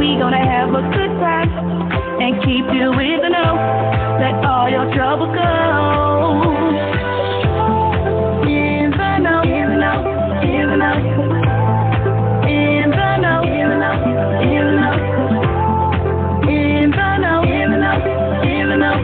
we gonna have a good time and keep you in the know. Let all your trouble go. In the know, in the know, in the know. In the know, in the know, in the know. In the know, in the know, in the know.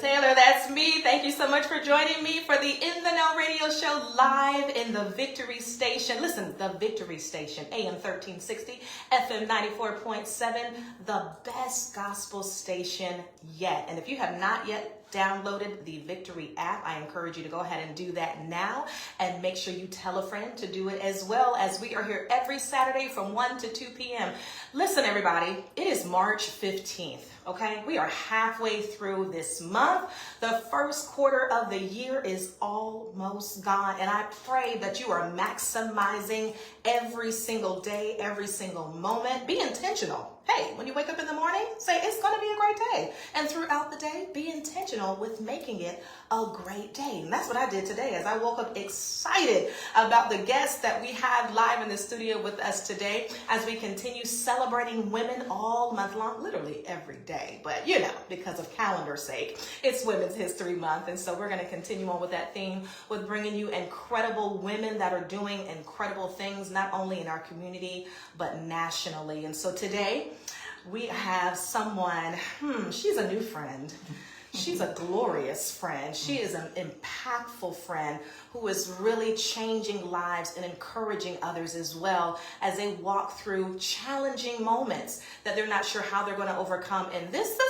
Taylor, that's me. Thank you so much for joining me for the In the Know radio show live in the Victory Station. Listen, the Victory Station, AM 1360, FM 94.7, the best gospel station yet. And if you have not yet downloaded the Victory app, I encourage you to go ahead and do that now, and make sure you tell a friend to do it as well, as we are here every Saturday from 1 to 2 p.m. Listen, everybody, it is March 15th. Okay, we are halfway through this month. The first quarter of the year is almost gone, and I pray that you are maximizing every single day, every single moment. Be intentional. Hey, when you wake up in the morning, say it's going to be a great day. And throughout the day, be intentional with making it a great day. And that's what I did today, as I woke up excited about the guests that we have live in the studio with us today, as we continue celebrating women all month long, literally every day. But you know, because of calendar's sake, it's Women's History Month. And so we're going to continue on with that theme, with bringing you incredible women that are doing incredible things, not only in our community, but nationally. And so today, we have someone, she's a new friend. She's a glorious friend. She is an impactful friend who is really changing lives and encouraging others as well, as they walk through challenging moments that they're not sure how they're going to overcome. And this sister,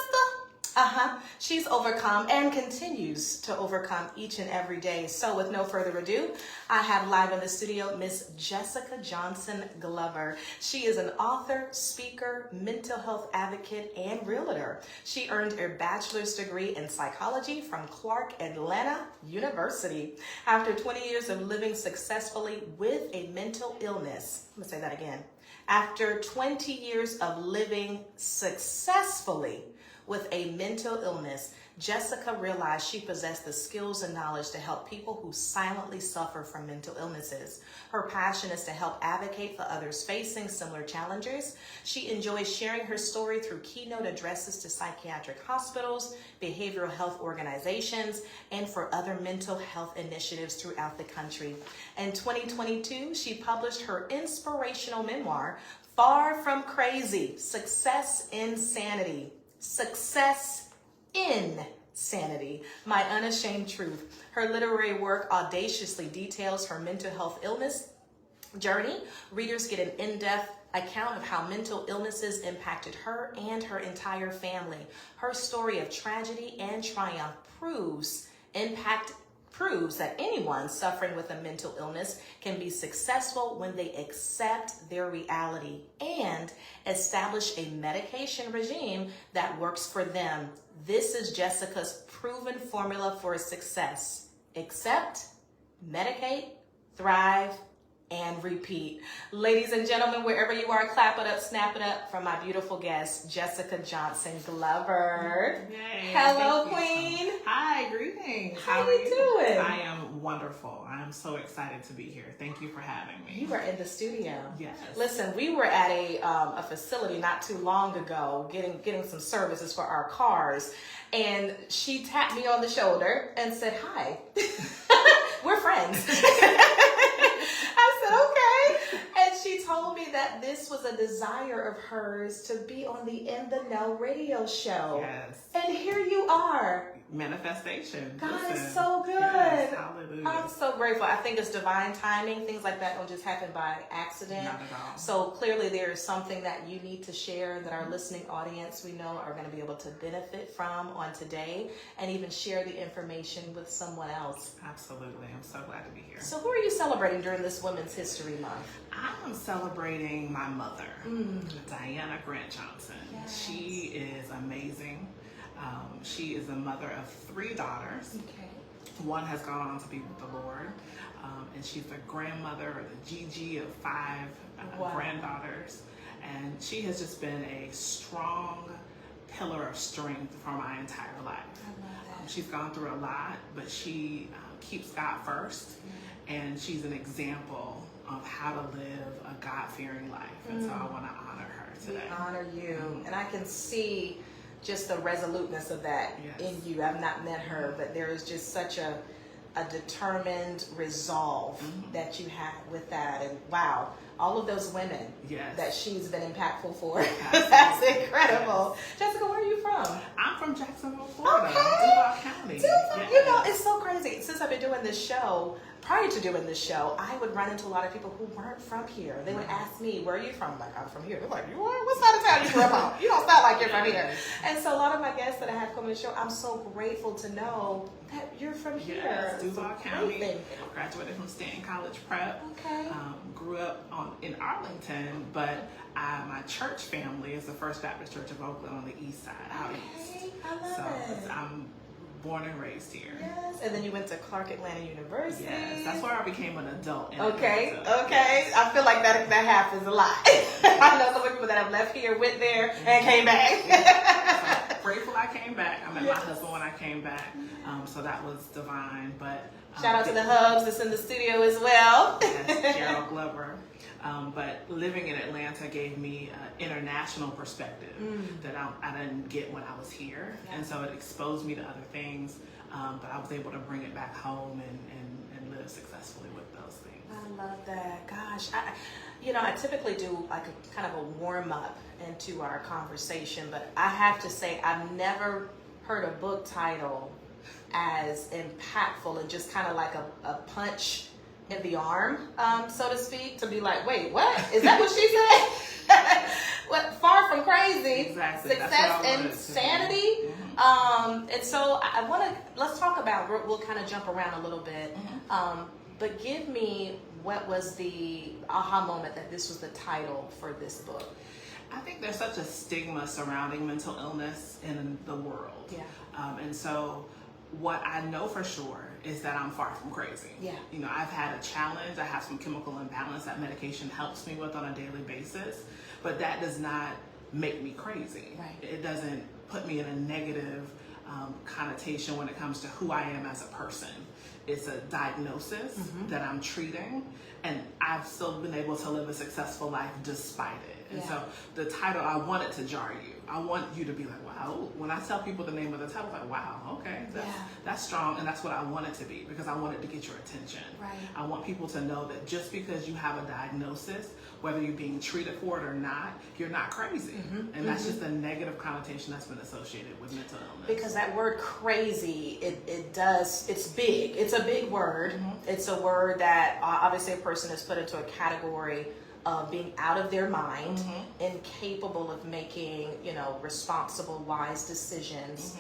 she's overcome and continues to overcome each and every day. So with no further ado, I have live in the studio Miss Jessica Johnson Glover. She is an author, speaker, mental health advocate, and realtor. She earned her bachelor's degree in psychology from Clark Atlanta University. After 20 years of living successfully with a mental illness, I'm gonna say that again. After 20 years of living successfully with a mental illness, Jessica realized she possessed the skills and knowledge to help people who silently suffer from mental illnesses. Her passion is to help advocate for others facing similar challenges. She enjoys sharing her story through keynote addresses to psychiatric hospitals, behavioral health organizations, and for other mental health initiatives throughout the country. In 2022, she published her inspirational memoir, Far From Crazy: Success in Sanity. Success in Sanity, My Unashamed Truth. Her literary work audaciously details her mental health illness journey. Readers get an in-depth account of how mental illnesses impacted her and her entire family. Her story of tragedy and triumph proves that anyone suffering with a mental illness can be successful when they accept their reality and establish a medication regime that works for them. This is Jessica's proven formula for success. Accept, medicate, thrive, and repeat. Ladies and gentlemen, wherever you are, clap it up, snap it up for my beautiful guest, Jessica Johnson Glover. Yay, hello, Queen. Hi, greetings. How are you doing? I am wonderful. I am so excited to be here. Thank you for having me. You were in the studio. Yes. Listen, we were at a facility not too long ago getting some services for our cars, and she tapped me on the shoulder and said, "Hi, we're friends." I said, "Okay." And she told me that this was a desire of hers to be on the In the Know radio show. Yes. And here you are. Manifestation. God Listen. is so good. Yes, hallelujah. I'm so grateful. I think it's divine timing. Things like that don't just happen by accident. Not at all. So clearly there is something that you need to share that our listening audience, we know, are going to be able to benefit from on today, and even share the information with someone else. Absolutely. I'm so glad to be here. So who are you celebrating during this Women's History Month? I am celebrating my mother, Diana Grant Johnson. Yes. She is amazing. She is a mother of 3 daughters. Okay. One has gone on to be with the Lord, and she's the grandmother, or the GG, of 5 granddaughters. And she has just been a strong pillar of strength for my entire life. I love that. She's gone through a lot, but she keeps God first. and she's an example of how to live a God-fearing life. And so I want to honor her today. We honor you. And I can see just the resoluteness of that in you. I've not met her, but there is just such a determined resolve that you had with that. And wow, all of those women that she's been impactful for. That's incredible. Jessica, where are you from? I'm from Jacksonville, Florida, Duval County. You know, it's so crazy. Since I've been doing this show, prior to doing this show, I would run into a lot of people who weren't from here. They would ask me, where are you from? I'm like, I'm from here. They're like, you are? What side of town you grew up on? You don't sound like you're from here. And so a lot of my guests that I have come on the show, I'm so grateful to know that you're from here. Yes, Duval County. Graduated from Stanton College Prep. Okay. Grew up in Arlington, but my church family is the First Baptist Church of Oakland on the east side, out east. I love it. I'm born and raised here. Yes, and then you went to Clark Atlanta University. Yes, that's where I became an adult. Okay. I feel like that happens a lot. I know some people that have left here, went there, and came back. So grateful I came back. I met my husband when I came back, so that was divine. But shout out to the hubs that's in the studio as well. Yes, Gerald Glover. But living in Atlanta gave me an international perspective that I didn't get when I was here. Yeah. And so it exposed me to other things, but I was able to bring it back home and live successfully with those things. I love that. Gosh, I typically do like a kind of a warm up into our conversation, but I have to say I've never heard a book title as impactful and just kind of like a punch in the arm, so to speak, to be like, wait, what? Is that what she said? What, far from crazy, exactly. Success and sanity. And so let's talk about, we'll kind of jump around a little bit, but give me what was the aha moment that this was the title for this book? I think there's such a stigma surrounding mental illness in the world. Yeah. And so what I know for sure is that I'm far from crazy. Yeah. You know, I've had a challenge. I have some chemical imbalance that medication helps me with on a daily basis, but that does not make me crazy. Right. It doesn't put me in a negative connotation when it comes to who I am as a person. It's a diagnosis that I'm treating, and I've still been able to live a successful life despite it. And so the title, I want it to jar you. I want you to be like, wow. When I tell people the name of the title, like, wow, okay, that's strong, and that's what I want it to be, because I want it to get your attention. Right. I want people to know that just because you have a diagnosis, whether you're being treated for it or not, you're not crazy. And that's just a negative connotation that's been associated with mental illness. Because that word crazy, it's big. It's a big word. It's a word that obviously a person is put into a category of being out of their mind, incapable of making, responsible, wise decisions.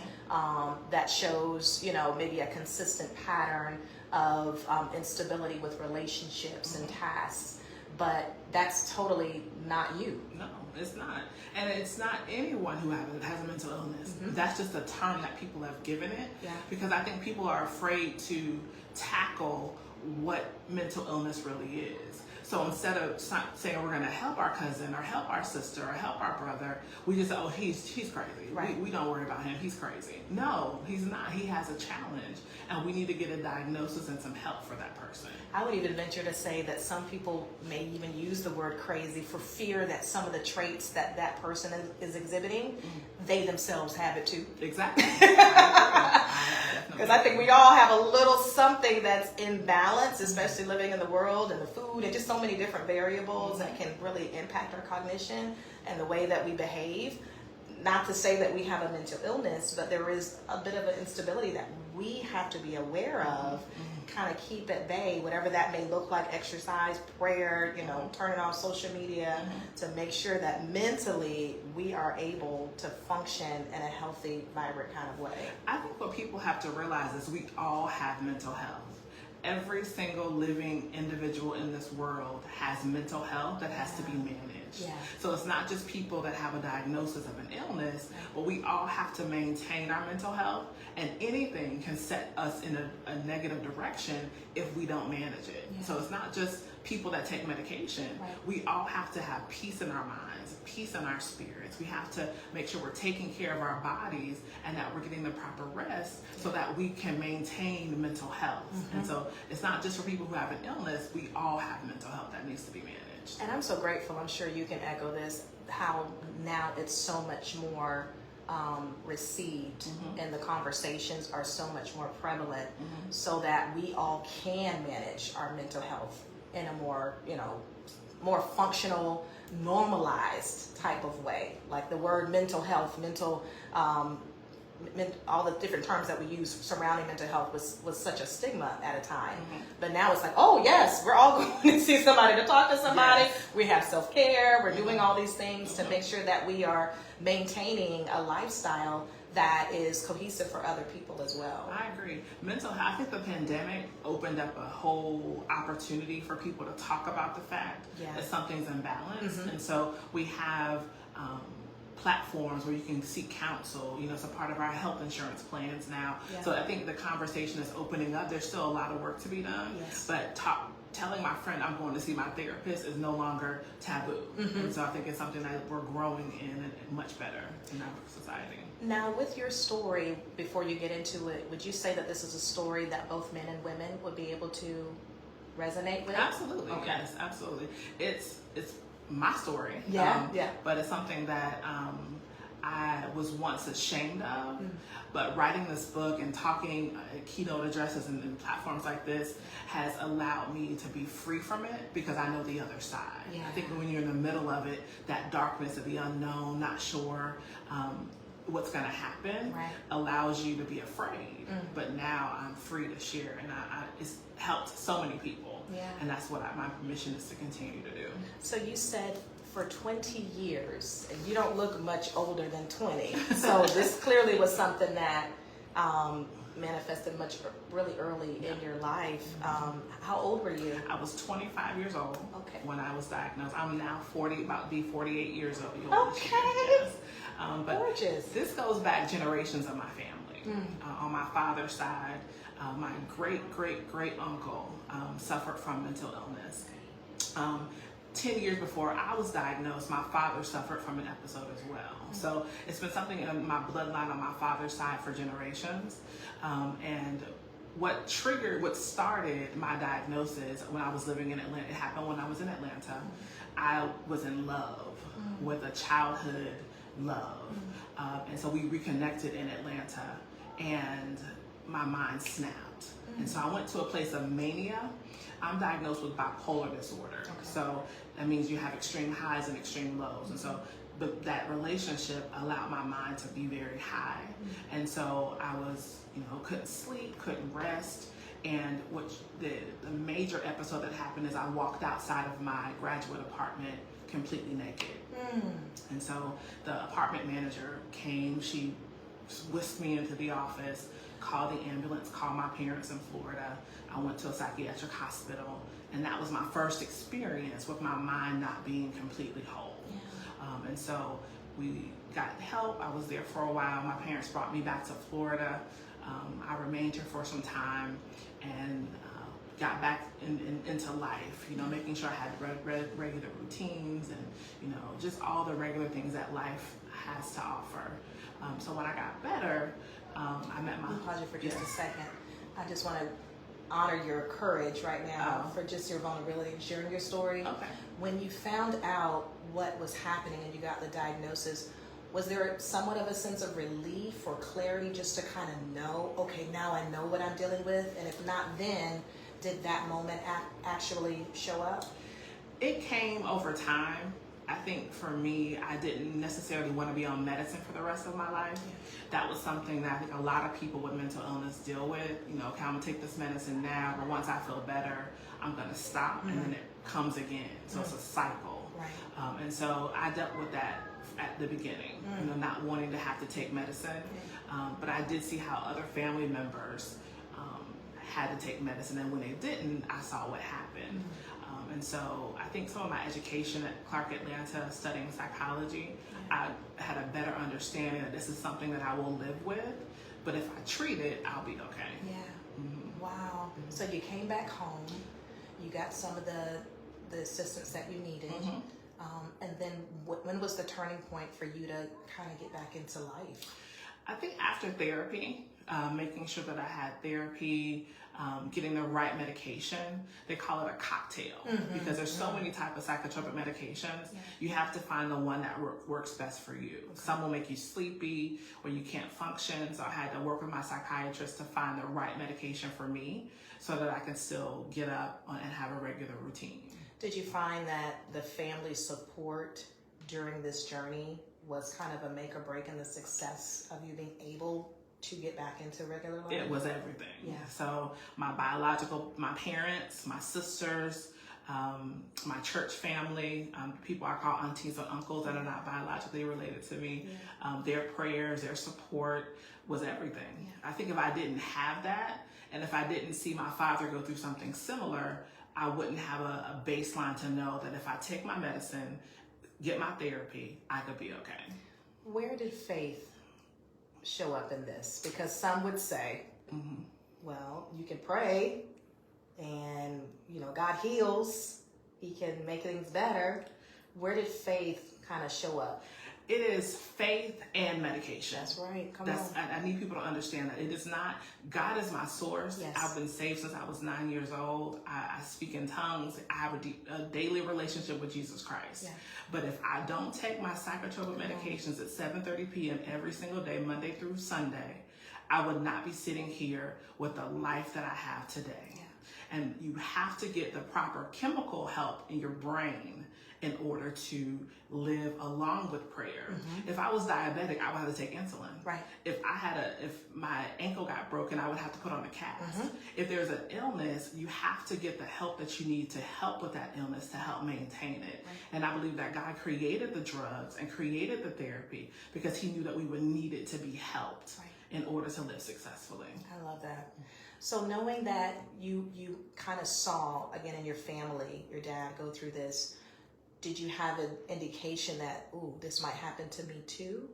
That shows, maybe a consistent pattern of instability with relationships and tasks. But that's totally not you. No, it's not. And it's not anyone who has a mental illness. That's just a term that people have given it. Yeah. Because I think people are afraid to tackle what mental illness really is. So instead of saying we're going to help our cousin or help our sister or help our brother, we just say, oh, he's crazy. Right. We don't worry about him. He's crazy. No, he's not. He has a challenge, and we need to get a diagnosis and some help for that person. I would even venture to say that some people may even use the word crazy for fear that some of the traits that person is exhibiting, they themselves have it too. Exactly. Because I think we all have a little something that's imbalanced, especially living in the world and the food and just so many different variables that can really impact our cognition and the way that we behave. Not to say that we have a mental illness, but there is a bit of an instability that we have to be aware of, kind of keep at bay, whatever that may look like, exercise, prayer, turning off social media to make sure that mentally we are able to function in a healthy, vibrant kind of way. I think what people have to realize is we all have mental health. Every single living individual in this world has mental health that has to be managed. Yeah. So it's not just people that have a diagnosis of an illness, but we all have to maintain our mental health, and anything can set us in a negative direction if we don't manage it. Yeah. So it's not just people that take medication. Right. We all have to have peace in our minds, peace in our spirits. We have to make sure we're taking care of our bodies and that we're getting the proper rest so that we can maintain mental health. And so it's not just for people who have an illness, we all have mental health that needs to be managed. And I'm so grateful, I'm sure you can echo this, how now it's so much more received and the conversations are so much more prevalent so that we all can manage our mental health in a more, more functional, normalized type of way. Like the word mental health, all the different terms that we use surrounding mental health was such a stigma at a time. But now it's like, oh yes, we're all going to see somebody, to talk to somebody. Yes. We have self-care. We're doing all these things to make sure that we are maintaining a lifestyle that is cohesive for other people as well. I agree. Mental health, I think the pandemic opened up a whole opportunity for people to talk about the fact that something's imbalanced. And so we have platforms where you can seek counsel. It's a part of our health insurance plans now. So I think the conversation is opening up. There's still a lot of work to be done, but telling my friend I'm going to see my therapist is no longer taboo. And so I think it's something that we're growing in much better in our society. Now, with your story, before you get into it, would you say that this is a story that both men and women would be able to resonate with? Absolutely. Okay. Yes, absolutely. It's my story. But it's something that I was once ashamed of. But writing this book and talking keynote addresses and platforms like this has allowed me to be free from it because I know the other side. I think when you're in the middle of it, that darkness of the unknown, not sure what's going to happen, allows you to be afraid. But now I'm free to share, and it's helped so many people. And that's what my mission is to continue to do. So you said for 20 years, and you don't look much older than 20. So this clearly was something that manifested really early in your life. How old were you? I was 25 years old when I was diagnosed. I'm now 40, about to be 48 years old. Okay. But gorgeous. This goes back generations of my family. On my father's side, my great uncle suffered from mental illness. 10 years before I was diagnosed, my father suffered from an episode as well. So it's been something in my bloodline on my father's side for generations. And what started my diagnosis when I was living in Atlanta, it happened when I was in Atlanta. I was in love with a childhood love. And so we reconnected in Atlanta and my mind snapped. And so I went to a place of mania. I'm diagnosed with bipolar disorder. So that means you have extreme highs and extreme lows. And so that relationship allowed my mind to be very high. And so I was, couldn't sleep, couldn't rest. And the major episode that happened is I walked outside of my graduate apartment completely naked. And so the apartment manager came, she whisked me into the office, called the ambulance, called my parents in Florida. I went to a psychiatric hospital, and that was my first experience with my mind not being completely whole. And so we got help. I was there for a while. My parents brought me back to Florida. I remained here for some time and got back into life, making sure I had regular routines and, just all the regular things that life has to offer. So when I got better, I met my... I'll pause you for just a second. I just want to honor your courage right now for just your vulnerability and sharing your story. When you found out what was happening and you got the diagnosis, was there somewhat of a sense of relief or clarity just to kind of know, okay, now I know what I'm dealing with? And if not then, did that moment actually show up? It came over time. I think for me, I didn't necessarily want to be on medicine for the rest of my life. That was something that I think a lot of people with mental illness deal with. Okay, I'm going to take this medicine now, but once I feel better, I'm going to stop, and then it comes again. So it's a cycle. And so I dealt with that at the beginning, not wanting to have to take medicine. But I did see how other family members had to take medicine, and when they didn't, I saw what happened. And so I think some of my education at Clark Atlanta studying psychology, I had a better understanding that this is something that I will live with, but if I treat it, I'll be okay. Wow. So you came back home, you got some of the the assistance that you needed. And then when was the turning point for you to kind of get back into life? I think after therapy, making sure that I had therapy, getting the right medication. They call it a cocktail because there's so many types of psychotropic medications. You have to find the one that works best for you. Some will make you sleepy or you can't function. So I had to work with my psychiatrist to find the right medication for me so that I can still get up and have a regular routine. Did you find that the family support during this journey was kind of a make or break in the success of you being able to get back into regular life? It was everything. Yeah. So my parents, my sisters, my church family, people I call aunties or uncles that are not biologically related to me, their prayers, their support was everything. I think if I didn't have that, and if I didn't see my father go through something similar, I wouldn't have a baseline to know that if I take my medicine, get my therapy, I could be okay. Where did faith show up in this? Because some would say, well, you can pray and, God heals. He can make things better. Where did faith kind of show up? It is faith and medication. That's right. Come on. I need people to understand that it is not, God is my source. Yes. I've been saved since I was 9 years old. I speak in tongues. I have a daily relationship with Jesus Christ. Yeah. But if I don't take my psychotropic medications at 7:30 p.m. every single day, Monday through Sunday, I would not be sitting here with the life that I have today. Yeah. And you have to get the proper chemical help in your brain in order to live along with prayer. If I was diabetic, I would have to take insulin. Right. If my ankle got broken, I would have to put on a cast. If there's an illness, you have to get the help that you need to help with that illness to help maintain it. Right. And I believe that God created the drugs and created the therapy because he knew that we would need it to be helped in order to live successfully. I love that. So knowing that you kind of saw, again, in your family, your dad go through this, did you have an indication that, this might happen to me too?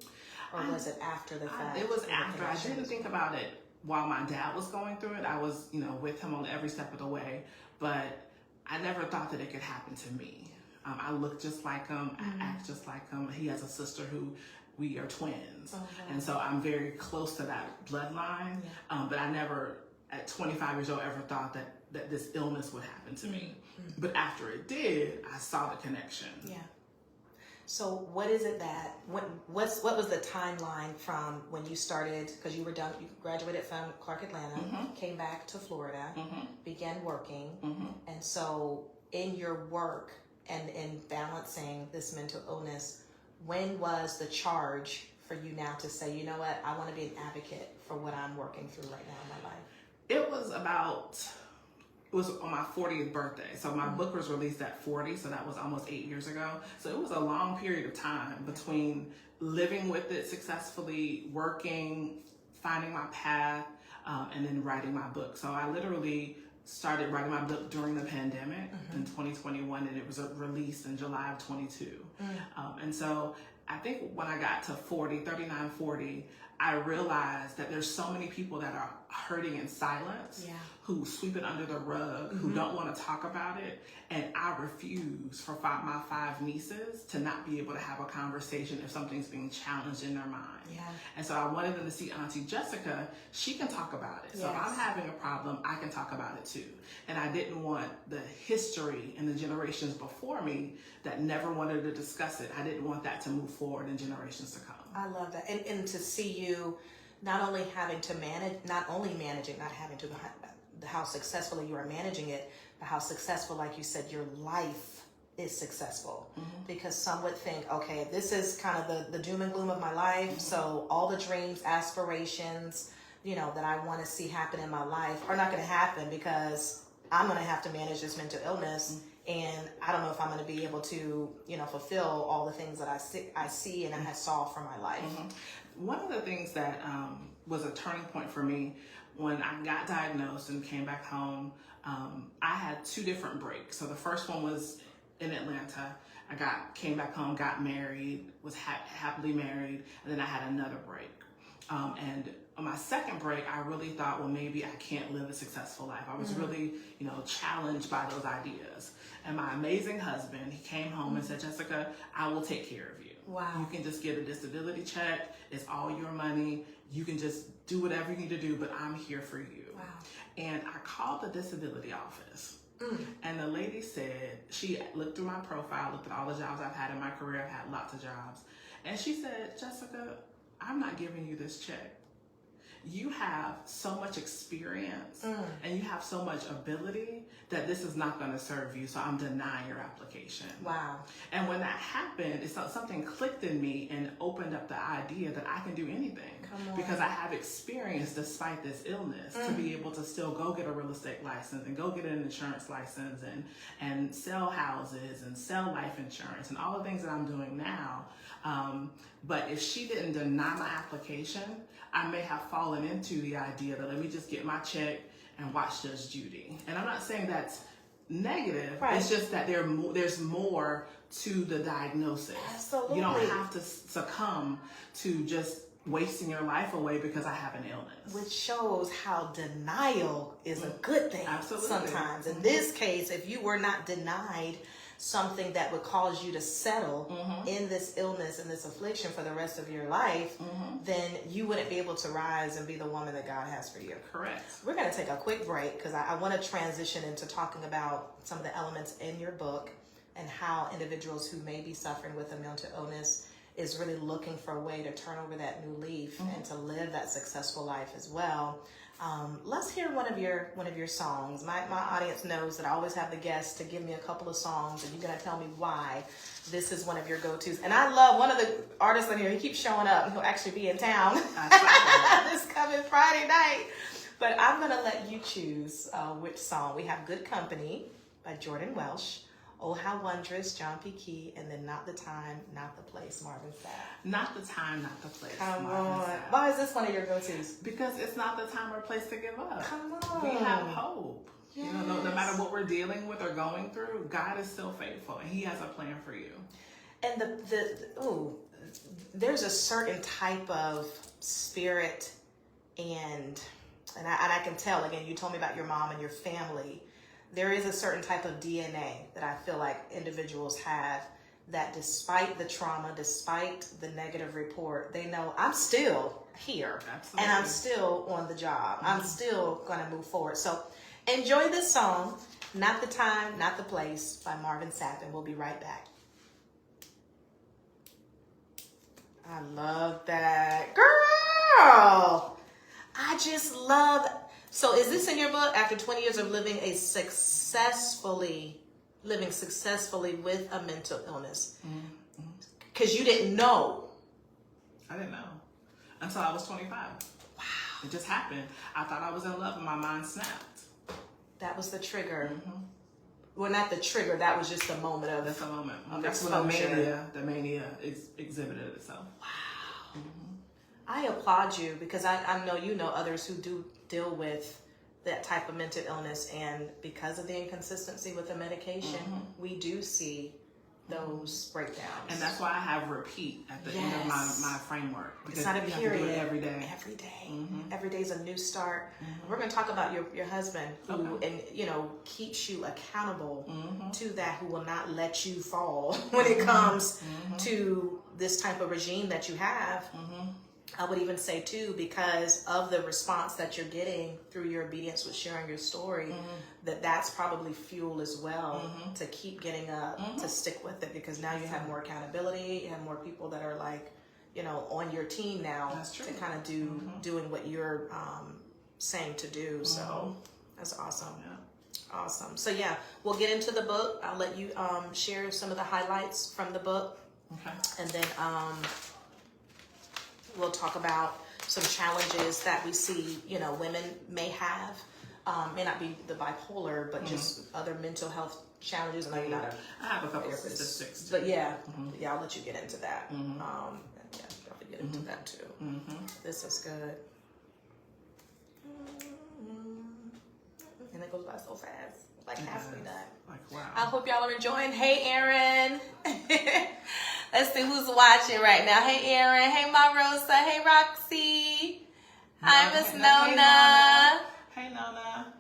Or was it after the fact? It was after. I didn't think about it while my dad was going through it. I was, with him on every step of the way, but I never thought that it could happen to me. I look just like him. I act just like him. He has a sister who we are twins. And so I'm very close to that bloodline. But I never, at 25 years old, ever thought that this illness would happen to me. But after it did, I saw the connection. Yeah. So what is it that, what was the timeline from when you started, because you graduated from Clark Atlanta, came back to Florida, began working, and so in your work and in balancing this mental illness, when was the charge for you now to say, you know what, I want to be an advocate for what I'm working through right now in my life? It was on my 40th birthday. So my book was released at 40, so that was almost 8 years ago. So it was a long period of time between living with it successfully, working, finding my path, and then writing my book. So I literally started writing my book during the pandemic in 2021, and it was released in July of 22. And so I think when I got to 39, 40, I realized that there's so many people that are hurting in silence, who sweep it under the rug, who don't want to talk about it. And I refuse for my 5 nieces to not be able to have a conversation if something's being challenged in their mind. And so I wanted them to see Auntie Jessica. She can talk about it. So if I'm having a problem, I can talk about it too. And I didn't want the history and the generations before me that never wanted to discuss it. I didn't want that to move forward in generations to come. I love that. And to see you not only having to manage, not having to, how successfully you are managing it, but how successful, like you said, your life is successful. Because some would think, okay, this is kind of the doom and gloom of my life. So all the dreams, aspirations, that I want to see happen in my life are not going to happen because I'm going to have to manage this mental illness. And I don't know if I'm going to be able to, fulfill all the things that I see and I saw for my life. One of the things that was a turning point for me when I got diagnosed and came back home, I had 2 different breaks. So the first one was in Atlanta. Came back home, got married, was happily married, and then I had another break. And on my second break, I really thought, well, maybe I can't live a successful life. I was really, challenged by those ideas. And my amazing husband, he came home and said, Jessica, I will take care of you. Wow. You can just get a disability check. It's all your money. You can just do whatever you need to do, but I'm here for you. Wow. And I called the disability office. And the lady said, she looked through my profile, looked at all the jobs I've had in my career. I've had lots of jobs. And she said, Jessica, I'm not giving you this check. You have so much experience and you have so much ability that this is not going to serve you. So I'm denying your application. Wow. And when that happened, it's something clicked in me and opened up the idea that I can do anything because I have experience despite this illness to be able to still go get a real estate license and go get an insurance license and sell houses and sell life insurance and all the things that I'm doing now. But if she didn't deny my application, I may have fallen into the idea that let me just get my check and watch Judge Judy. And I'm not saying that's negative. Right. It's just that there's more to the diagnosis. Absolutely. You don't have to succumb to just wasting your life away because I have an illness. Which shows how denial is a good thing. Absolutely. Sometimes. In this case, if you were not denied something that would cause you to settle in this illness and this affliction for the rest of your life, then you wouldn't be able to rise and be the woman that God has for you. Correct. We're going to take a quick break because I want to transition into talking about some of the elements in your book and how individuals who may be suffering with a mental illness is really looking for a way to turn over that new leaf and to live that successful life as well. Let's hear one of your songs. My audience knows that I always have the guests to give me a couple of songs, and you're going to tell me why this is one of your go-tos. And I love one of the artists on here. He keeps showing up. He'll actually be in town this coming Friday night. But I'm going to let you choose which song. We have Good Company by Jordan Welsh, Oh How Wondrous, John P. Key, and then Not the Time, Not the Place, Marvin Sapp. Not the time, not the place. Come Marvin on. Sapp. Why is this one of your go-tos? Because it's not the time or place to give up. Come on. We have hope. Yes. You know, no matter what we're dealing with or going through, God is still faithful and He has a plan for you. And there's a certain type of spirit and I can tell, again, you told me about your mom and your family. There is a certain type of DNA that I feel like individuals have that despite the trauma, despite the negative report, they know I'm still here. Absolutely. And I'm still on the job. I'm still going to move forward. So enjoy this song, Not the Time, Not the Place by Marvin Sapp, and we'll be right back. I love that. Girl! I just love... So is this in your book? After 20 years of living successfully with a mental illness. Because you didn't know. I didn't know until I was 25. Wow. It just happened. I thought I was in love and my mind snapped. That was the trigger. Well, not the trigger. That was just the moment of... That's the moment. Of That's when exposure. the mania exhibited itself. Wow. I applaud you because I know you know others who do deal with that type of mental illness, and because of the inconsistency with the medication, we do see those breakdowns. And that's why I have repeat at the end of my framework. It's not a period. Do it every day. Every day. Every day is a new start. We're going to talk about your husband who and keeps you accountable to that, who will not let you fall when it comes to this type of regime that you have. I would even say too, because of the response that you're getting through your obedience with sharing your story, that's probably fuel as well to keep getting up, to stick with it, because now you have more accountability, you have more people that are like, on your team now to kind of doing what you're saying to do. So that's awesome. Awesome. So yeah, we'll get into the book. I'll let you share some of the highlights from the book. Okay. And then we'll talk about some challenges that we see, women may have. May not be the bipolar, but just other mental health challenges. I know you're not I have a couple of therapist, statistics too. but yeah, I'll let you get into that. Definitely get into that too. This is good. And it goes by so fast, like halfway done. Like, wow. I hope y'all are enjoying. Hey, Aaron. Let's see who's watching right now. Hey, Aaron. Hey, Marosa. Hey, Roxy. Hi, Miss Nona. Hey, Nona.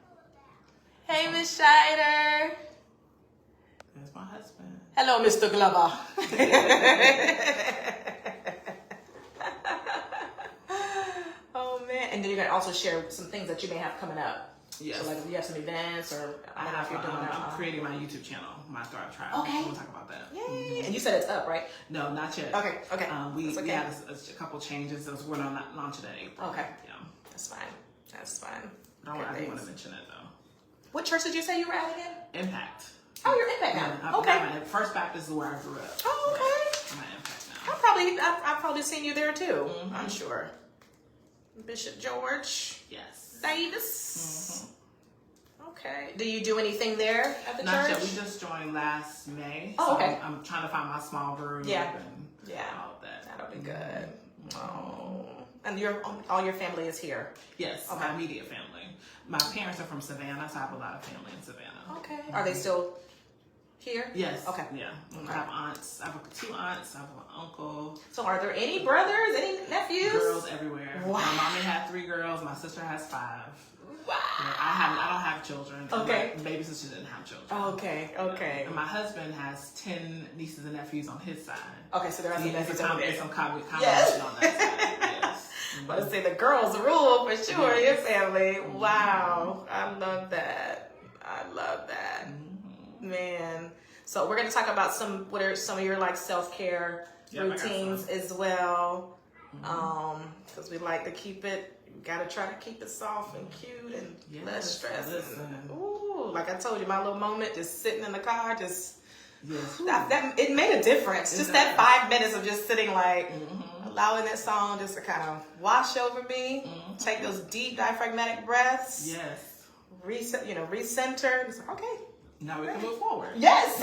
Hey, Miss Scheider. That's my husband. Hello, Mr. Glover. Oh, man. And then you're going to also share some things that you may have coming up. Yes. So, like, if you have some events or I don't know if you're doing that. I'm creating my YouTube channel, My Thrive Tribe. Okay. We'll talk about that. Yay. And you said it's up, right? No, not yet. Okay. We okay. had a couple changes, so we're going to launch it in April. Okay. Yeah. That's fine. I do want to mention it, though. What church did you say you were at again? Impact. Oh, you're Impact now. Okay. First Baptist is where I grew up. Oh, okay. I'm at Impact now. I've probably seen you there too. I'm sure. Bishop George Yes. Davis. Okay. Do you do anything there at the Not church? yet. We just joined last May. Oh, okay. So I'm trying to find my small group. Yeah. And all of that. That'll be good. Oh. And all your family is here? Yes, Okay. my immediate family. My parents are from Savannah, so I have a lot of family in Savannah. Okay. Are they still here? Yes. Okay. Yeah. Okay. I have aunts. I have 2 aunts. I have an uncle. So are there any brothers, any nephews? Girls everywhere. Wow. My mommy had 3 girls. My sister has 5. Wow. I don't have children. Okay. My baby sister didn't have children. Okay. And my husband has 10 nieces and nephews on his side. Okay, so there are some nephews over there. Some combination Yes. on that side. Yes. But to say the girls rule for sure in your family. Wow. I love that. Man. So we're gonna talk about what are some of your like self-care routines as well. Because we like to keep it, we gotta try to keep it soft and cute and less stress. Ooh, like I told you, my little moment just sitting in the car, just that it made a difference. Just that 5 minutes of just sitting like allowing that song just to kind of wash over me, take those deep diaphragmatic breaths. Yes. Reset, recenter. It's like, okay. Now we can move forward. Yes.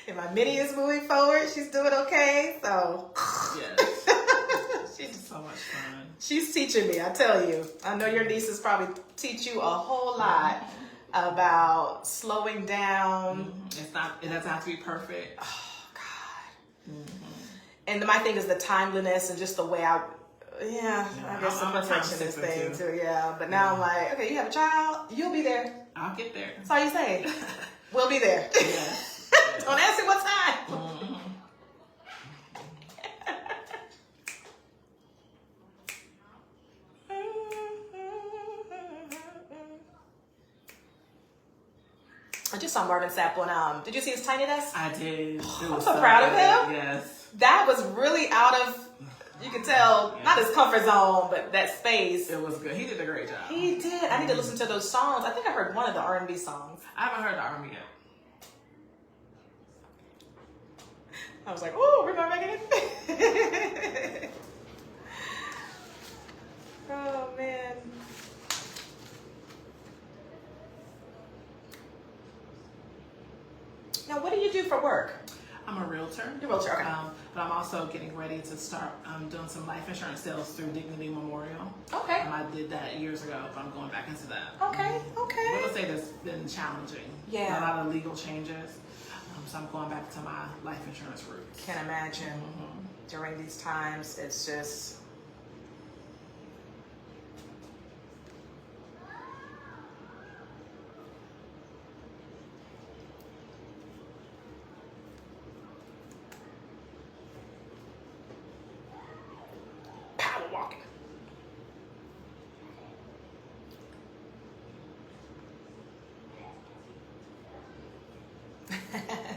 And my mini is moving forward. She's doing okay. So yes. She's so much fun. She's teaching me, I tell you. I know your nieces probably teach you a whole lot about slowing down. It doesn't have to be perfect. Oh God. And my thing is the timeliness and just the way I guess the perfectionist thing too. Yeah. But now I'm like, okay, you have a child, you'll be there. I'll get there. That's all you say. We'll be there. Yes. Don't ask me what time. I just saw Marvin Sapp on, did you see his Tiny Desk? I did. I'm so proud of him. Yes. That was really out of, you could tell, not his comfort zone, but that space. It was good. He did a great job. He did. I need to listen to those songs. I think I heard one of the R&B songs. I haven't heard the R&B yet. I was like, oh, we're not making it. Oh, man. Now, what do you do for work? I'm a realtor. You're a realtor, okay. But I'm also getting ready to start doing some life insurance sales through Dignity Memorial. Okay. I did that years ago, but I'm going back into that. Okay. Real estate has been challenging. Yeah. A lot of legal changes. So I'm going back to my life insurance roots. Can't imagine. During these times, it's just... power walking.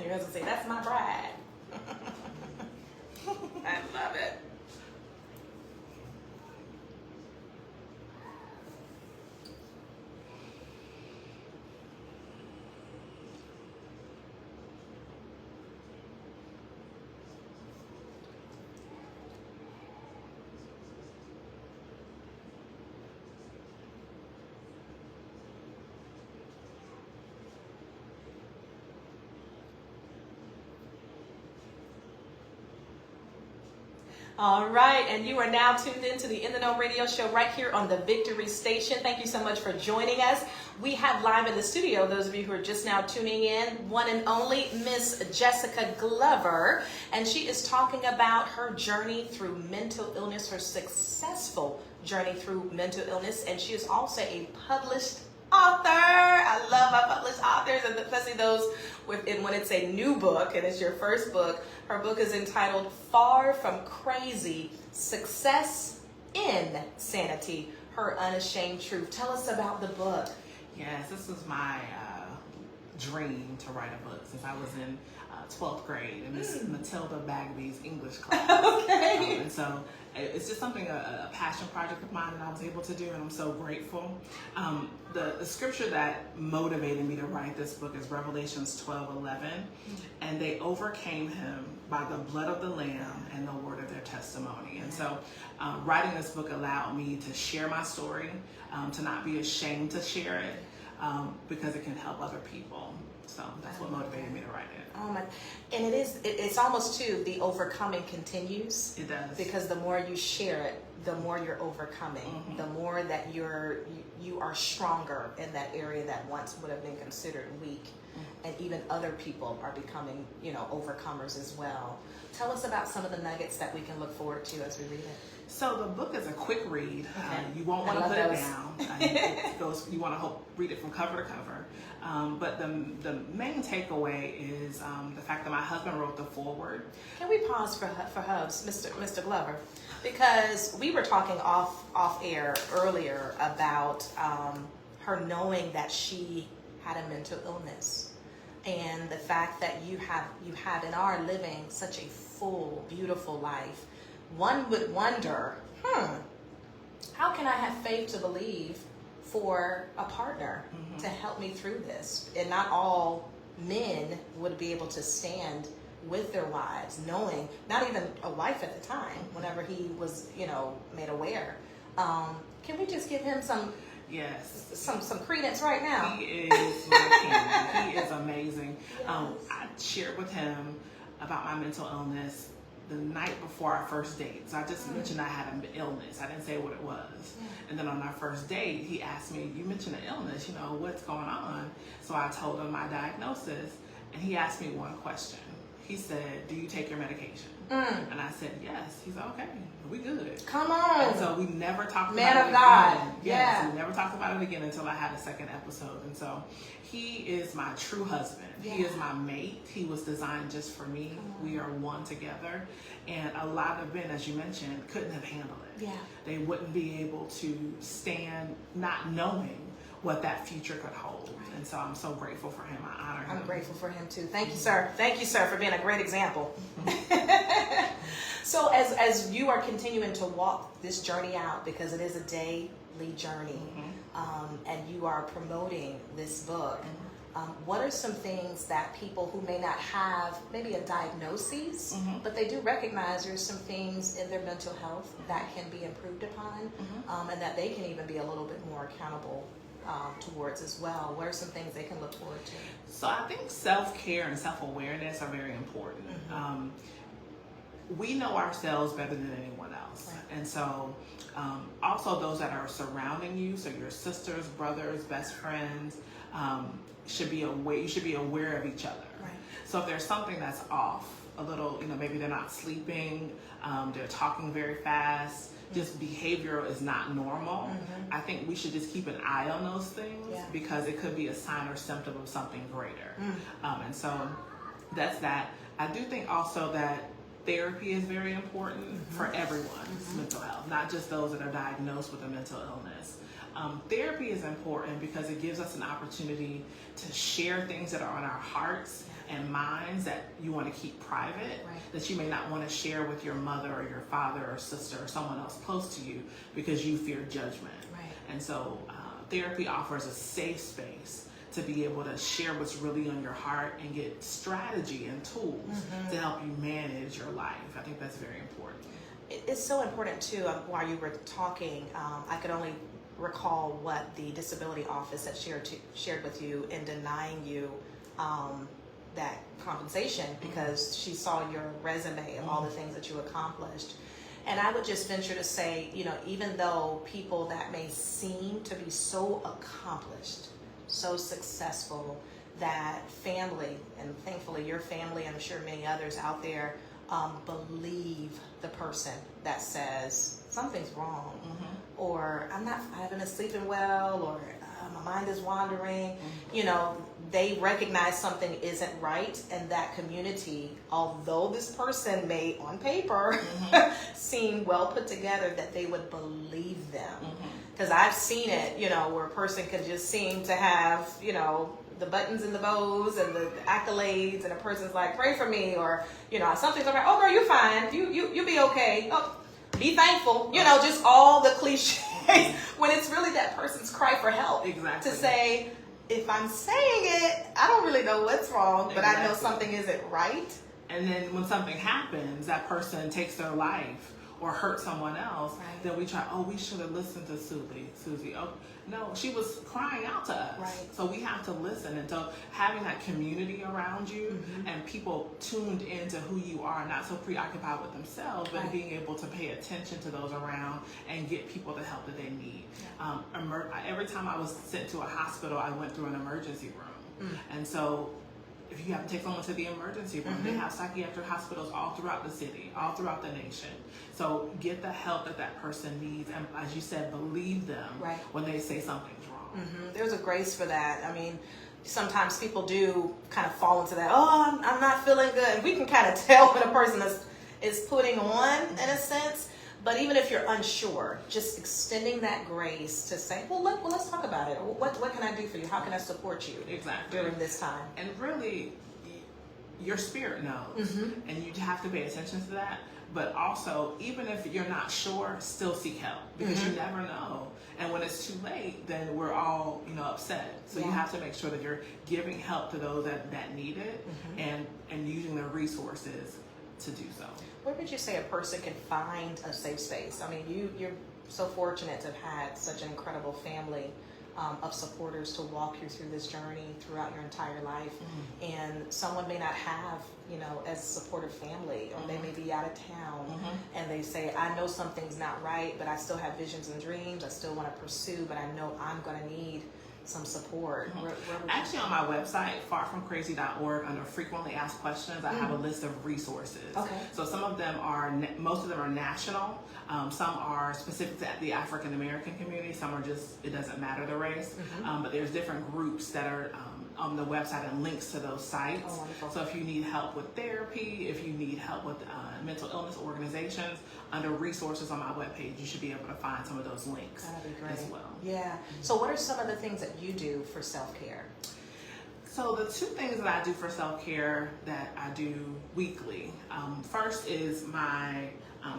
Your husband say, that's my bride. I love it. All right, and you are now tuned into the In the Know radio show right here on the Victory Station. Thank you so much for joining us. We have live in the studio, those of you who are just now tuning in, one and only Miss Jessica Glover, and she is talking about her journey through mental illness, her successful journey through mental illness, and she is also a published author. I love my published authors, and especially those when it's a new book and it's your first book. Her book is entitled Far From Crazy: Success in Sanity, Her Unashamed Truth. Tell us about the book. Yes, this was my dream to write a book since I was in 12th grade in Miss Matilda Bagby's English class. Okay. And so it's just something, a passion project of mine that I was able to do, and I'm so grateful. The scripture that motivated me to write this book is Revelations 12:11, and they overcame him by the blood of the Lamb and the word of their testimony. And so writing this book allowed me to share my story, to not be ashamed to share it, because it can help other people. So that's what motivated me to write it. Oh my! And it's almost too, the overcoming continues. It does. Because the more you share it, the more you're overcoming. The more that you are stronger in that area that once would have been considered weak, and even other people are becoming, overcomers as well. Tell us about some of the nuggets that we can look forward to as we read it. So the book is a quick read. Okay. You won't want to put those. it down. It goes. You want to read it from cover to cover. But the main takeaway is the fact that my husband wrote the foreword. Can we pause for Hubs, Mr. Glover? Because we were talking off air earlier about her knowing that she had a mental illness, and the fact that you have and are living such a full, beautiful life. One would wonder, how can I have faith to believe for a partner to help me through this? And not all men would be able to stand with their wives, knowing, not even a wife at the time, whenever he was, made aware. Can we just give him some credence right now? He is my king. He is amazing. Yes. I shared with him about my mental illness the night before our first date. So I just mentioned I had an illness. I didn't say what it was. And then on our first date, he asked me, you mentioned an illness, what's going on? So I told him my diagnosis, and he asked me one question. He said, do you take your medication? And I said, yes. He's okay. We good. Come on. And so we never talked Man about it of God. again. Yes, Yeah. we never talked about it again until I had a second episode. And so he is my true husband. Yeah. He is my mate. He was designed just for me. We are one together. And a lot of men, as you mentioned, couldn't have handled it. Yeah. They wouldn't be able to stand not knowing what that future could hold. Right. And so I'm so grateful for him. I honor him. I'm grateful for him too. Thank you, sir. Thank you, sir, for being a great example. So as you are continuing to walk this journey out, because it is a daily journey, and you are promoting this book, what are some things that people who may not have maybe a diagnosis, but they do recognize there's some things in their mental health that can be improved upon, and that they can even be a little bit more accountable towards as well? What are some things they can look forward to? So I think self-care and self-awareness are very important. We know ourselves better than anyone else. Right. And so also those that are surrounding you, so your sisters, brothers, best friends, should be aware. You should be aware of each other. Right. So if there's something that's off, a little, maybe they're not sleeping, they're talking very fast, just behavioral is not normal. I think we should just keep an eye on those things because it could be a sign or symptom of something greater. And so that's that. I do think also that therapy is very important for everyone's mental health, not just those that are diagnosed with a mental illness. Therapy is important because it gives us an opportunity to share things that are on our hearts and minds that you want to keep private, that you may not want to share with your mother or your father or sister or someone else close to you because you fear judgment. And so therapy offers a safe space to be able to share what's really on your heart and get strategy and tools to help you manage your life. I think that's very important. It's so important too. While you were talking, I could only recall what the disability office had shared with you in denying you that compensation because she saw your resume of all the things that you accomplished. And I would just venture to say, even though people that may seem to be so accomplished, so successful, that family, and thankfully your family, I'm sure many others out there, believe the person that says something's wrong, or I haven't been sleeping well, or my mind is wandering. You know, they recognize something isn't right, and that community, although this person may on paper seem well put together, that they would believe them. Because I've seen it, you know, where a person can just seem to have, you know, the buttons and the bows and the accolades, and a person's like, pray for me, or, you know, something's all right. Oh, girl, you're fine. You'll be okay. Oh, be thankful. You know, just all the cliches when it's really that person's cry for help. Exactly. To say, if I'm saying it, I don't really know what's wrong, but I know something isn't right. And then when something happens, that person takes their life or hurt someone else, then we try, we should have listened to Susie. Oh, no, she was crying out to us. Right. So we have to listen. And so having that community around you and people tuned into who you are, not so preoccupied with themselves, but being able to pay attention to those around and get people the help that they need. Every time I was sent to a hospital, I went through an emergency room. And so if you have to take someone to the emergency room, they have psychiatric hospitals all throughout the city, all throughout the nation. So get the help that that person needs, and as you said, believe them when they say something's wrong. There's a grace for that. I mean, sometimes people do kind of fall into that, I'm not feeling good. We can kind of tell when a person is putting on, in a sense. But even if you're unsure, just extending that grace to say, let's talk about it. What can I do for you? How can I support you during this time? And really, your spirit knows, and you have to pay attention to that. But also, even if you're not sure, still seek help, because you never know. And when it's too late, then we're all, upset. So you have to make sure that you're giving help to those that need it, and using the resources to do so. Where would you say a person can find a safe space? I mean, you're so fortunate to have had such an incredible family of supporters to walk you through this journey throughout your entire life. And someone may not have, as supportive family, or they may be out of town, and they say, I know something's not right, but I still have visions and dreams. I still want to pursue, but I know I'm going to need some support. Actually, on my website, farfromcrazy.org, under frequently asked questions, I have a list of resources. Okay. So most of them are national. Some are specific to the African American community. Some are just, it doesn't matter the race. But there's different groups that are on the website and links to those sites. Oh, wonderful. So if you need help with therapy, if you need help with mental illness organizations, under resources on my webpage, you should be able to find some of those links as well. Yeah. So what are some of the things that you do for self-care? So the two things that I do for self-care that I do weekly, first is my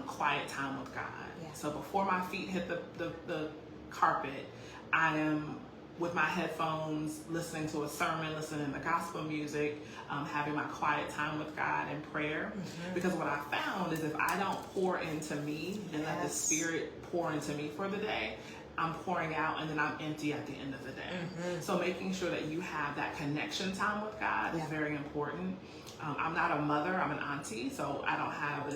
quiet time with God. Yeah. So before my feet hit the carpet, I am with my headphones, listening to a sermon, listening to gospel music, having my quiet time with God and prayer. Because what I found is if I don't pour into me and let the Spirit pour into me for the day, I'm pouring out and then I'm empty at the end of the day. So making sure that you have that connection time with God is very important. I'm not a mother, I'm an auntie, so I don't have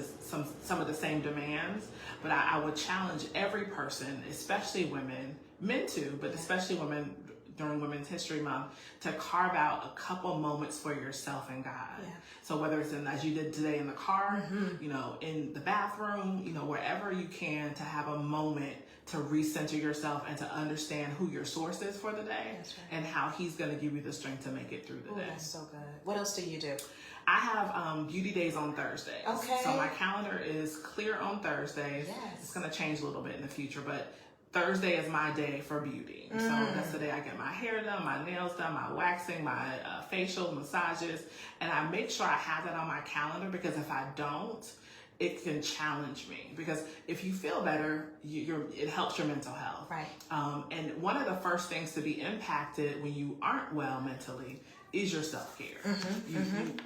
some of the same demands, but I would challenge every person, especially women, men too, but especially women during Women's History Month, to carve out a couple moments for yourself and God. Yeah. So whether it's as you did today in the car, in the bathroom, wherever you can, to have a moment to recenter yourself and to understand who your source is for the day and how He's going to give you the strength to make it through the day. That's so good. What else do you do? I have beauty days on Thursdays. Okay. So my calendar is clear on Thursdays. Yes. It's going to change a little bit in the future, but Thursday is my day for beauty. So that's the day I get my hair done, my nails done, my waxing, my facial massages. And I make sure I have that on my calendar, because if I don't, it can challenge me. Because if you feel better, it helps your mental health. Right. And one of the first things to be impacted when you aren't well mentally is your self-care. You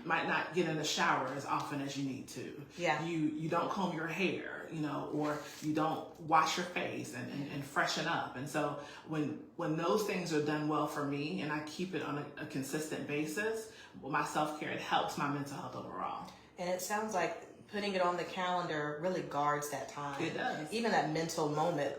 might not get in the shower as often as you need to. Yeah. You don't comb your hair, or you don't wash your face and freshen up. And so when those things are done well for me and I keep it on a consistent basis, my self-care, it helps my mental health overall. And it sounds like putting it on the calendar really guards that time. It does. Even that mental moment,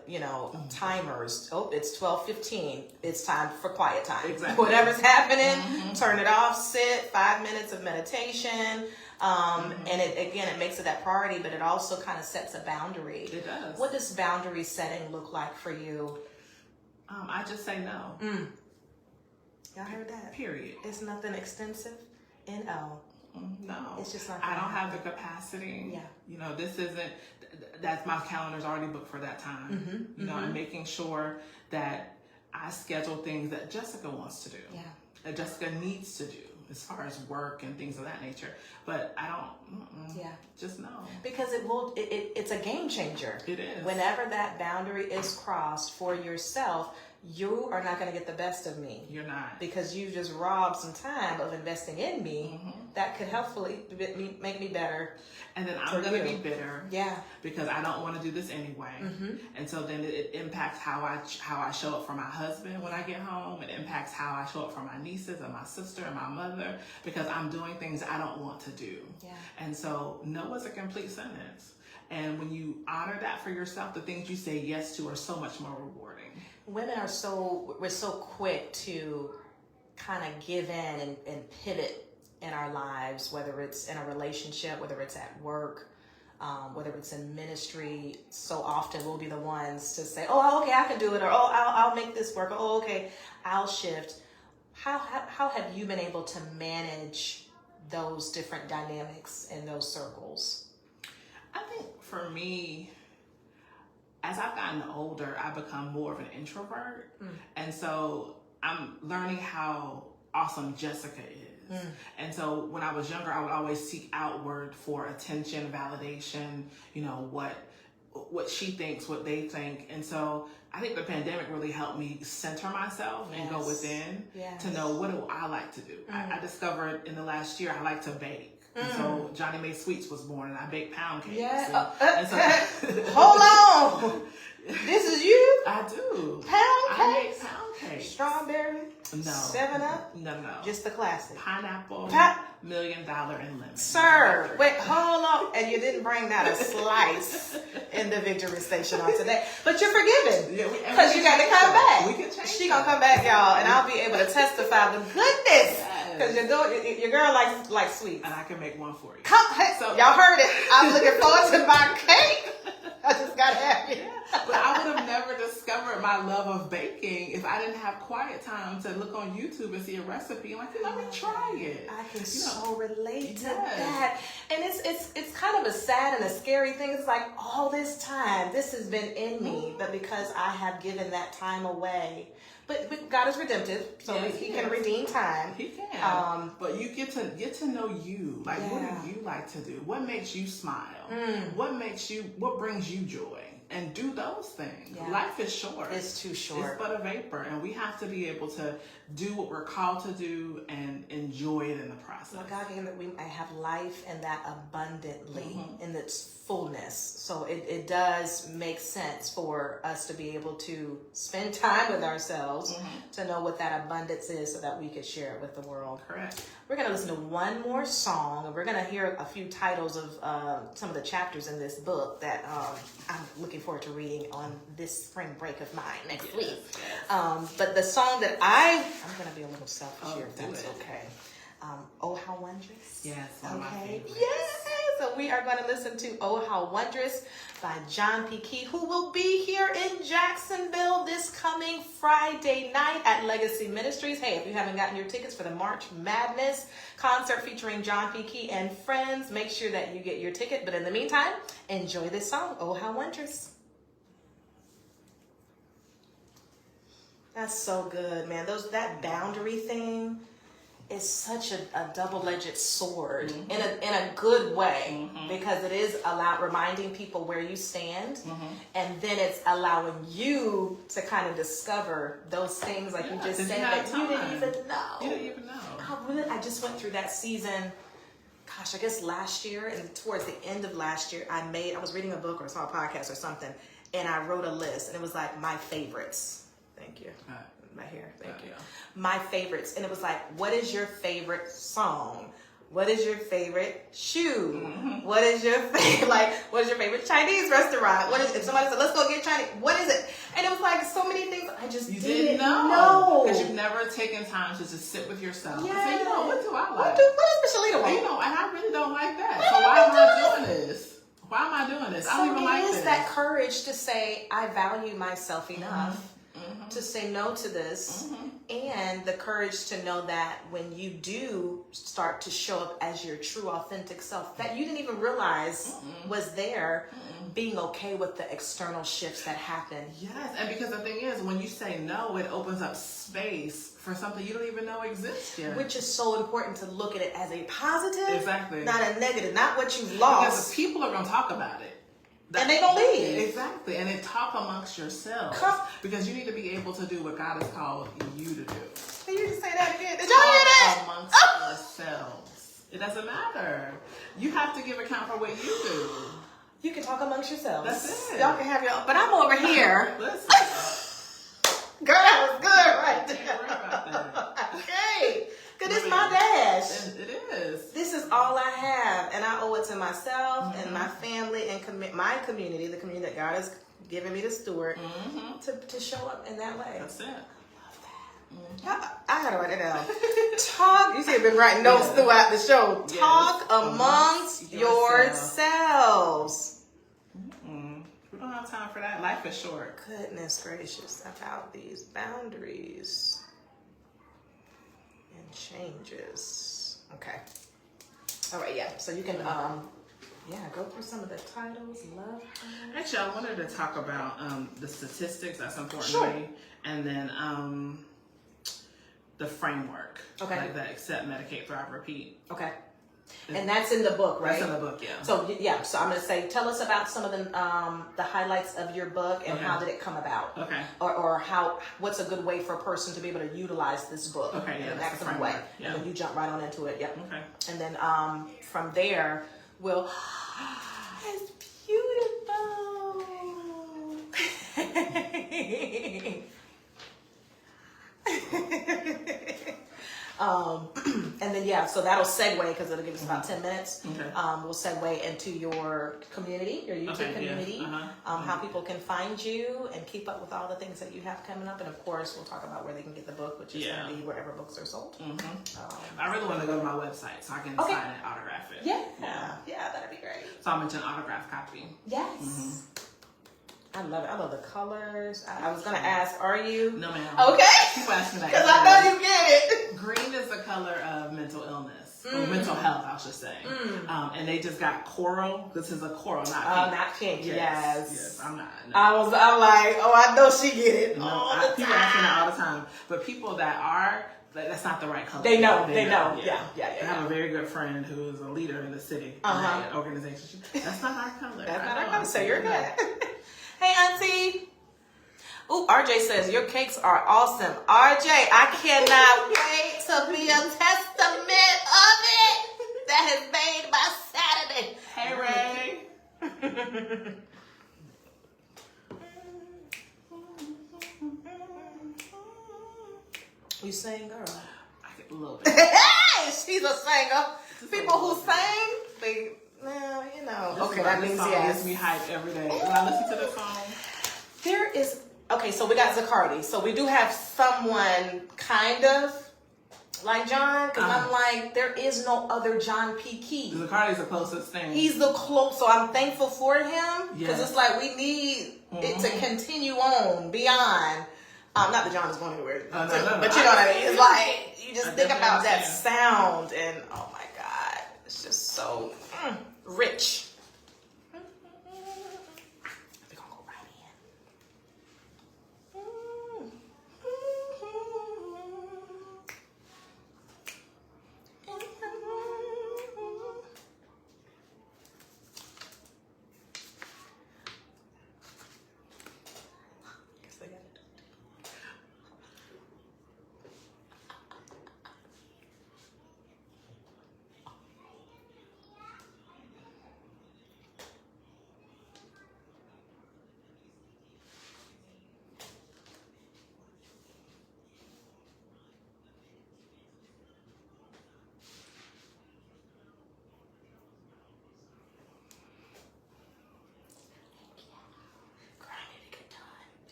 timers. Oh, it's 12:15. It's time for quiet time. Exactly. Whatever's happening, turn it off, sit, 5 minutes of meditation. And it makes it that priority, but it also kind of sets a boundary. It does. What does boundary setting look like for you? I just say no. Y'all heard that? Period. It's nothing extensive. N-O. No. It's just not. I don't have the capacity. Yeah. You know, this isn't, that's my calendar's already booked for that time. You know, and making sure that I schedule things that Jessica wants to do. Yeah. That Jessica needs to do as far as work and things of that nature. But I don't, just no. Because it's a game changer. It is. Whenever that boundary is crossed for yourself, you are not going to get the best of me. You're not. Because you just robbed some time of investing in me that could helpfully make me better. And then I'm going to be bitter. Yeah. Because I don't want to do this anyway. And so then it impacts how I show up for my husband when I get home. It impacts how I show up for my nieces and my sister and my mother, because I'm doing things I don't want to do. Yeah. And so no is a complete sentence. And when you honor that for yourself, the things you say yes to are so much more rewarding. Women we're so quick to kind of give in and pivot in our lives, whether it's in a relationship, whether it's at work, whether it's in ministry. So often we'll be the ones to say, oh, okay, I can do it, or oh, I'll make this work, or oh, okay, I'll shift. How have you been able to manage those different dynamics in those circles? I think for me, as I've gotten older, I've become more of an introvert. And so I'm learning how awesome Jessica is. And so when I was younger, I would always seek outward for attention, validation, you know, what she thinks, what they think. And so I think the pandemic really helped me center myself and go within to know, what do I like to do? I discovered in the last year, I like to bake. And so Johnny Mae Sweets was born, and I baked pound cakes. Yeah. And so, hold on. This is you? I do. Pound cakes? I make pound cakes. Strawberry? No. 7-Up? No. Just the classic. Pineapple, $1 million, and lemon. Sir, wait, hold on. And you didn't bring out a slice in the victory station on today. But you're forgiven. Because you got to come back. We can change She going to come back, y'all, and I'll be able to testify the goodness. Because your girl likes sweets. And I can make one for you. So, y'all heard it. I'm looking forward to my cake. I just got to have it. But I would have never discovered my love of baking if I didn't have quiet time to look on YouTube and see a recipe. I'm like, let me try it. I can so relate to that. And it's kind of a sad and a scary thing. It's like, all this time, this has been in me, but because I have given that time away. But God is redemptive, so he can redeem time. He can. But you get to know you. Like, what do you like to do? What makes you smile? What brings you joy? And do those things. Yeah. Life is short. It's too short. It's but a vapor. And we have to be able to do what we're called to do and enjoy it in the process. Well, God gave that we might have life and that abundantly in its fullness. So it does make sense for us to be able to spend time with ourselves to know what that abundance is so that we could share it with the world. Correct. We're going to listen to one more song, and we're going to hear a few titles of some of the chapters in this book that I'm looking forward to reading on this spring break of mine next week. But the song that I'm going to be a little selfish here, if that's okay. Oh, How Wondrous. Yes, one of my favorites. Yes. So we are going to listen to Oh, How Wondrous by John P. Key, who will be here in Jacksonville this coming Friday night at Legacy Ministries. Hey, if you haven't gotten your tickets for the March Madness concert featuring John P. Key and friends, make sure that you get your ticket. But in the meantime, enjoy this song, Oh, How Wondrous. That's so good, man. That boundary thing is such a double-edged sword in a good way, because it is reminding people where you stand, and then it's allowing you to kind of discover those things like you just said that you didn't even know. You didn't even know. I just went through that season. Gosh, I guess last year, and towards the end of last year, I was reading a book or saw a podcast or something, and I wrote a list, and it was like my favorites. Thank you. My hair. Thank you. My favorites. And it was like, what is your favorite song? What is your favorite shoe? What is your what is your favorite Chinese restaurant? What is if somebody said, let's go get Chinese, what is it? And it was like so many things I just didn't know. Because you've never taken time to just sit with yourself and Yes. say, you know, what do I like? What does Michellita want? You know, and I really don't like that. So why am I doing this? Why am I doing this? I don't even like this. So it is that courage to say, I value myself enough to say no to this, and the courage to know that when you do start to show up as your true, authentic self that you didn't even realize was there, being okay with the external shifts that happen. Yes, and because the thing is, when you say no, it opens up space for something you don't even know exists yet. Which is so important to look at it as a positive, exactly, not a negative, not what you lost. Because people are going to talk about it. And they gonna leave. Exactly. And then talk amongst yourselves. Because you need to be able to do what God has called you to do. Can you just say that again? Did y'all hear that? Amongst yourselves. It doesn't matter. You have to give account for what you do. You can talk amongst yourselves. That's it. Y'all can have your own. But I'm over here. Listen. Girl, that was good right there. Can't worry about that. Okay. Because it's my dash. It is. This is all I have. And I owe it to myself and my family and my community, the community that God has given me to steward, to show up in that way. That's it. I gotta write it down. Talk. You see, I've been writing notes throughout the show. Yes. Talk amongst yourselves. We don't have time for that. Life is short. Goodness gracious, about these boundaries and changes. Okay. All right. Yeah. So you can go through some of the titles. Love. Actually, I wanted to talk about the statistics. That's important Sure. to me, and then the framework. Okay. Like that: accept, medicate, thrive, repeat. Okay. And that's in the book, right? That's in the book, yeah. So so I'm gonna say, tell us about some of the highlights of your book and how did it come about? Okay. Or what's a good way for a person to be able to utilize this book? Okay, yeah, in an that's the excellent way. framework, yeah. And then you jump right on into it. Yep. Okay. And then from there we'll it's beautiful. And then so that'll segue because it'll give us about 10 minutes. Okay. We'll segue into your community, your YouTube community, how people can find you and keep up with all the things that you have coming up, and of course we'll talk about where they can get the book, which is going to be wherever books are sold. I really want to go to my website so I can sign it, autograph it. Yeah, that'd be great. So I'll mention autograph copy. Yes. I love it. I love the colors. I was going to ask, are you? No, ma'am. Okay. People ask me that. Because I know you get it. Green is the color of mental illness, or mental health, I should say. And they just got coral. This is a coral, not pink. Not pink. Yes. I'm not. No. I'm like, I know she get it. No, all the people time. ask me that all the time. But people that are, that's not the right color. They know. Yeah. Yeah. I have a very good friend who is a leader in the city, in that organization. That's not our color. That's not our color. So you're good. Hey, Auntie. Ooh, RJ says, your cakes are awesome. RJ, I cannot wait to be a testament of it. That has made my Saturday. Hey, Ray. You sing, girl? I get a little bit. Hey, she's a singer. People who sing, they, well, you know. Okay, that means yes. Gets me hyped every day. When I listen to the song. There is, okay, so we got Zacardi. So we do have someone kind of like John, because I'm like, there is no other John P. Key. Zacardi's the closest thing. He's the close, so I'm thankful for him, because it's like we need it to continue on beyond. Not that John is going anywhere, no, but you know what I mean. It's like you just think about that sound, and oh my God, it's just so rich. We're gonna go right in.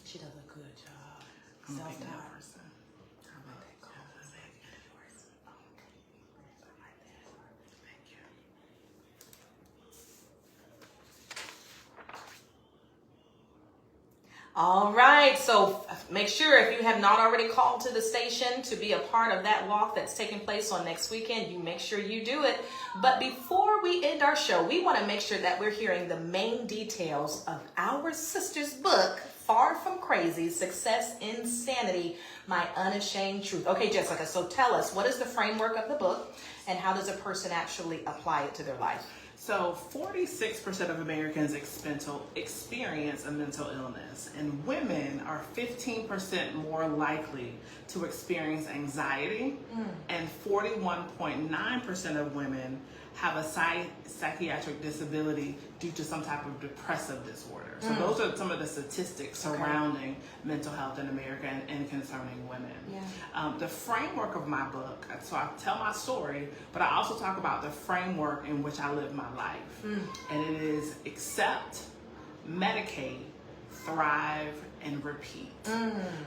She does a good job. I'm a big Self-taught. nail person. Thank you. All right, so make sure if you have not already called to the station to be a part of that walk that's taking place on next weekend, you make sure you do it. But before we end our show, we want to make sure that we're hearing the main details of our sister's book, Far From Crazy, Success in Sanity, My Unashamed Truth. Okay, Jessica, so tell us, what is the framework of the book and how does a person actually apply it to their life? So 46% of Americans experience a mental illness, and women are 15% more likely to experience anxiety, and 41.9% of women have a psychiatric disability due to some type of depressive disorder. So those are some of the statistics surrounding mental health in America and concerning women. Yeah. The framework of my book, so I tell my story, but I also talk about the framework in which I live my life. And it is accept, medicate, thrive, and repeat.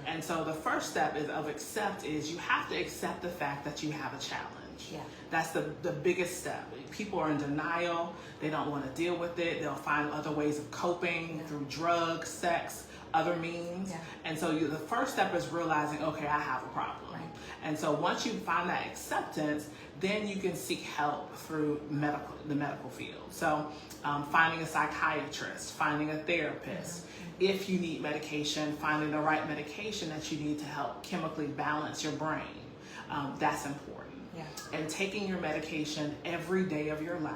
And so the first step of accept is you have to accept the fact that you have a challenge. Yeah. That's the biggest step. People are in denial. They don't want to deal with it. They'll find other ways of coping through drugs, sex, other means. Yeah. And so the first step is realizing, okay, I have a problem. Right. And so once you find that acceptance, then you can seek help through the medical field. So finding a psychiatrist, finding a therapist. If you need medication, finding the right medication that you need to help chemically balance your brain. That's important. Yeah. And taking your medication every day of your life,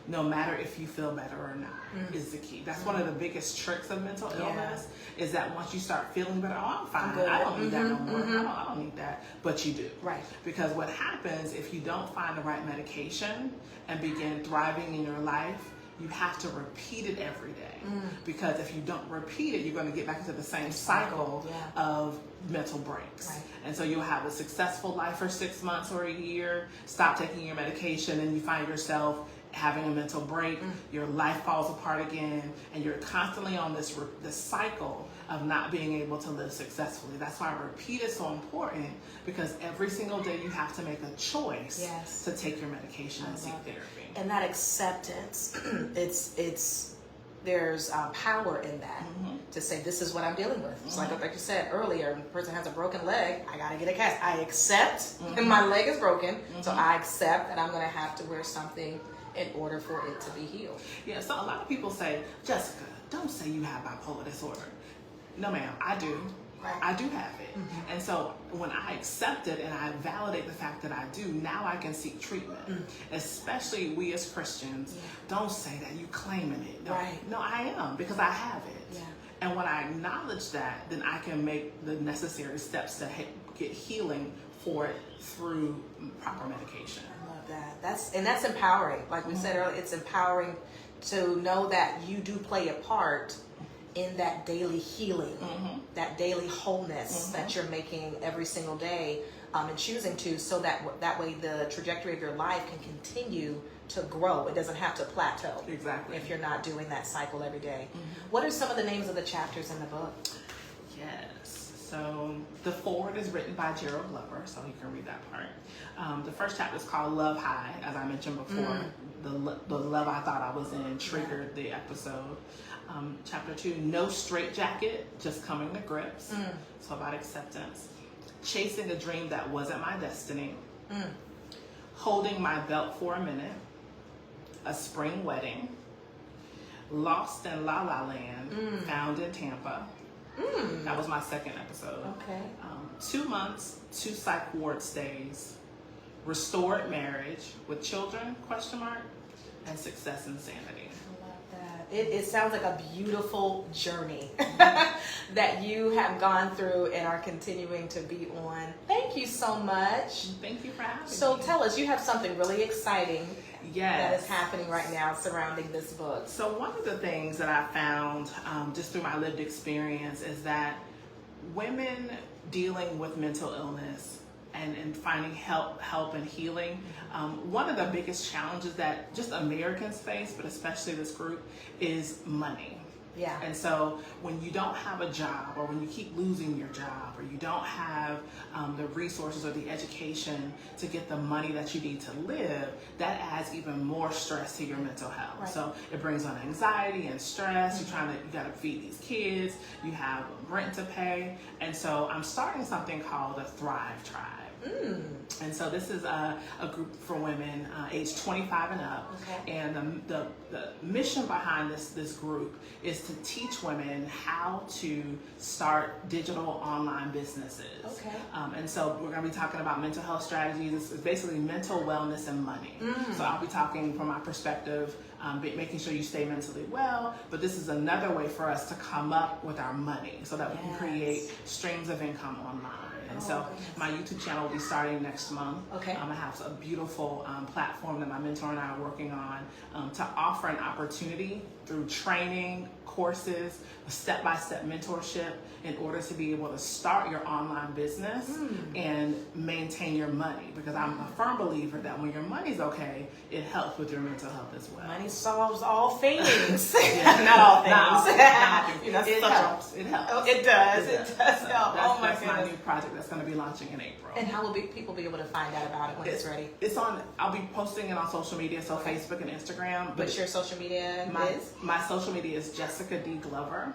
no matter if you feel better or not, is the key. That's one of the biggest tricks of mental illness, is that once you start feeling better, oh, I'm fine. I don't need that no more. I don't need that. But you do. Right. Because what happens if you don't find the right medication and begin thriving in your life, you have to repeat it every day. Because if you don't repeat it, you're going to get back into the same cycle of mental breaks. Right. And so you'll have a successful life for 6 months or a year, stop taking your medication, and you find yourself having a mental break, your life falls apart again, and you're constantly on this cycle of not being able to live successfully. That's why repeat is so important, because every single day you have to make a choice to take your medication and seek therapy. And that acceptance, there's power in that to say, this is what I'm dealing with. It's like you said earlier, when a person has a broken leg, I got to get a cast. I accept and my leg is broken, so I accept that I'm going to have to wear something in order for it to be healed. Yeah, so a lot of people say, Jessica, don't say you have bipolar disorder. No, ma'am, I do. Right. I do have it. And so when I accept it and I validate the fact that I do, now I can seek treatment. Especially we as Christians, don't say that you claiming it. No, no, I am, because I have it. Yeah. And when I acknowledge that, then I can make the necessary steps to get healing for it through proper medication. I love that. That's empowering. Like we said earlier, it's empowering to know that you do play a part in that daily healing, that daily wholeness that you're making every single day, and choosing to, so that way the trajectory of your life can continue to grow. It doesn't have to plateau. Exactly. If you're not doing that cycle every day. What are some of the names of the chapters in the book? Yes. So the foreword is written by Gerald Glover, so you can read that part. The first chapter is called Love High, as I mentioned before. The love I thought I was in triggered the episode. Chapter 2, No Straitjacket, Just Coming to Grips. So about acceptance. Chasing a Dream That Wasn't My Destiny. Holding My Belt for a Minute. A Spring Wedding. Lost in La La Land, Found in Tampa. That was my second episode. Okay. 2 months, 2 psych ward stays. Restored Marriage with Children, ? And Success in Sanity. It sounds like a beautiful journey that you have gone through and are continuing to be on. Thank you so much. Thank you for having me. So tell us, you have something really exciting that is happening right now surrounding this book. So one of the things that I found just through my lived experience is that women dealing with mental illness and finding help and healing. One of the biggest challenges that just Americans face, but especially this group, is money. Yeah. And so when you don't have a job, or when you keep losing your job, or you don't have the resources or the education to get the money that you need to live, that adds even more stress to your mental health. Right. So it brings on anxiety and stress. You got to feed these kids. You have rent to pay. And so I'm starting something called a Thrive Tribe. And so this is a group for women aged 25 and up. Okay. And the mission behind this group is to teach women how to start digital online businesses. Okay. And so we're going to be talking about mental health strategies. It's basically mental wellness and money. So I'll be talking from my perspective, making sure you stay mentally well, but this is another way for us to come up with our money so that we can create streams of income online. And so my YouTube channel will be starting next month. Okay. I have a beautiful platform that my mentor and I are working on to offer an opportunity through training, courses, step-by-step mentorship in order to be able to start your online business and maintain your money. Because I'm a firm believer that when your money's okay, it helps with your mental health as well. Money solves all things. Not all things. It helps. It helps. Oh, it does. Yeah. It does help. That's, Oh my that's my goodness. new project that's going to be launching in April. And how will people be able to find out about it when it's ready? It's on. I'll be posting it on social media, so Facebook and Instagram. What's your social media is? My social media is Jessica D. Glover,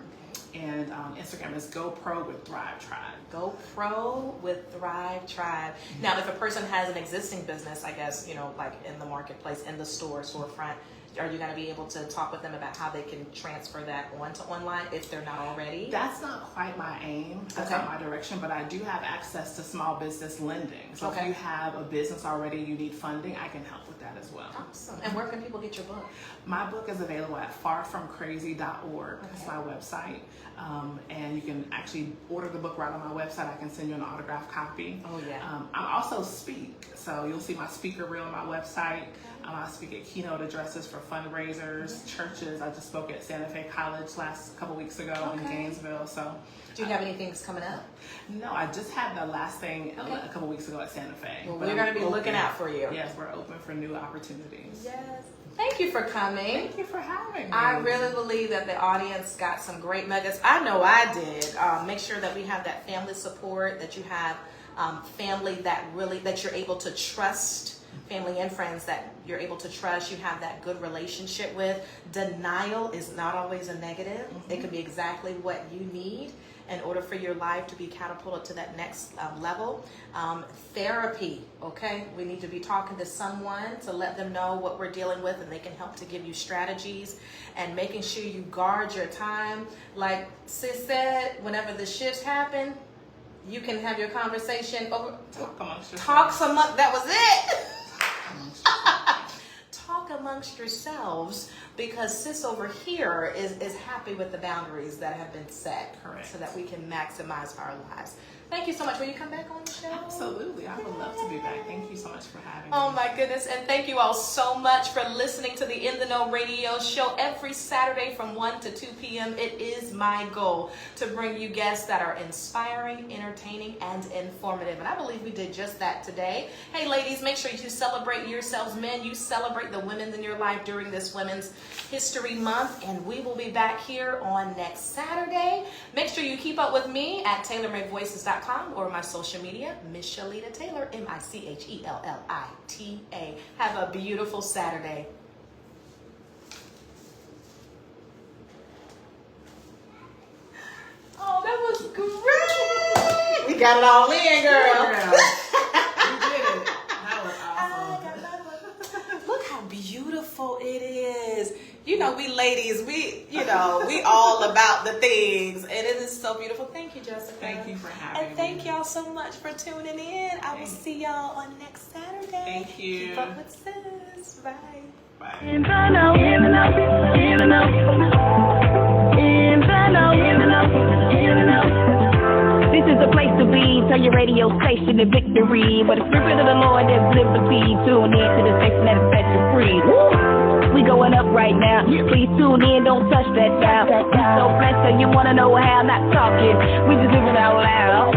and Instagram is GoPro with Thrive Tribe. GoPro with Thrive Tribe. Now, if a person has an existing business, I guess, like in the marketplace, in the storefront, are you going to be able to talk with them about how they can transfer that onto online if they're not already? That's not quite my aim. That's not my direction, but I do have access to small business lending. So if you have a business already, you need funding, I can help with that as well. Awesome. And where can people get your book? My book is available at farfromcrazy.org. That's my website. And you can actually order the book right on my website. I can send you an autographed copy. Oh, yeah. I also speak. So you'll see my speaker reel on my website. I speak at keynote addresses for fundraisers, churches. I just spoke at Santa Fe College last couple weeks ago in Gainesville. So, do you have any things coming up? No, I just had the last thing a couple weeks ago at Santa Fe. Well, we're going to be looking out for you. Yes, we're open for new opportunities. Yes. Thank you for coming. Thank you for having me. I really believe that the audience got some great nuggets. I know I did. Make sure that we have that family support, that you have family that you're able to trust. Family and friends that you're able to trust, you have that good relationship with. Denial is not always a negative. It could be exactly what you need in order for your life to be catapulted to that next level. Therapy, okay? We need to be talking to someone to let them know what we're dealing with, and they can help to give you strategies, and making sure you guard your time. Like Sis said, whenever the shifts happen, you can have your conversation over. That was it. Talk amongst yourselves, because Sis over here is happy with the boundaries that have been set. Correct. So that we can maximize our lives. Thank you so much. Will you come back on the show? Absolutely. I would love to be back. Thank you so much for having me. Oh my goodness. And thank you all so much for listening to the In the Know radio show every Saturday from 1 to 2 p.m. It is my goal to bring you guests that are inspiring, entertaining, and informative. And I believe we did just that today. Hey, ladies, make sure you celebrate yourselves. Men, you celebrate the women in your life during this Women's History Month. And we will be back here on next Saturday. Make sure you keep up with me at TaylorMadeVoices.com or my social media, Michellita Taylor, Michellita. Have a beautiful Saturday. Oh, that was great. We got it all in, girl. You did it. That was awesome. Look how beautiful it is. We ladies, we all about the things. And it is so beautiful. Thank you, Jessica. Thank you for having me. And thank y'all so much for tuning in. I will see y'all on next Saturday. Thank you. Keep up with Sis. Bye. Bye. In the know, in the know, in the know, in the know, in the know, in the know. This is the place to be. Turn your radio station to victory. Where the Spirit of the Lord is liberty. Tune in to the station that set you free. We going up right now. Please tune in, don't touch that dial. We so blessed and you wanna know how, not talking. We just living out loud.